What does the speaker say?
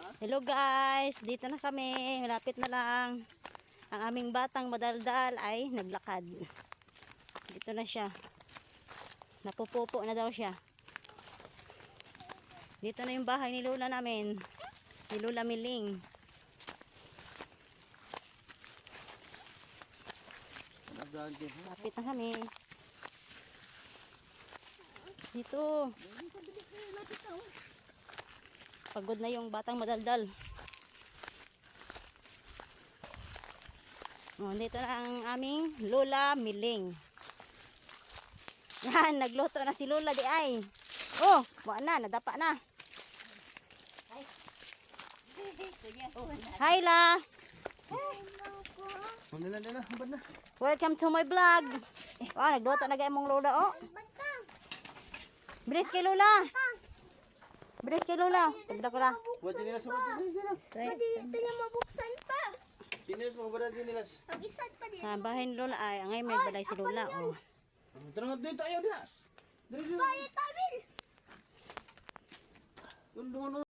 Hello guys, dito na kami. Malapit na lang. Ang aming batang madaldal ay naglakad. Dito na siya. Napupupo na daw siya. Dito na yung bahay ni Lola namin. Ni Lola Miling. Malapit na kami. Dito. Pagod na yung batang madaldal. Dito na ang aming Lola Miling. Yan, nagluto na si Lola di ay. Oh, buwan na, nadapa na. Hi La. Welcome to my vlog. Oh, nagluto na gaya mong Lola oh. Bilis kay Lola. Bilis kay Lola. Tignan ko lang. Buat jenilas, buat jenilas. Pwede ito niya mabuksan pa. Jenilas, mga barat jenilas. Pag-isad pa din. Sa bahay ni Lola ay, ngayon may balay si Lola oh. Tara nga dito, ayaw dia. Dito. Kaya tabil. Doon.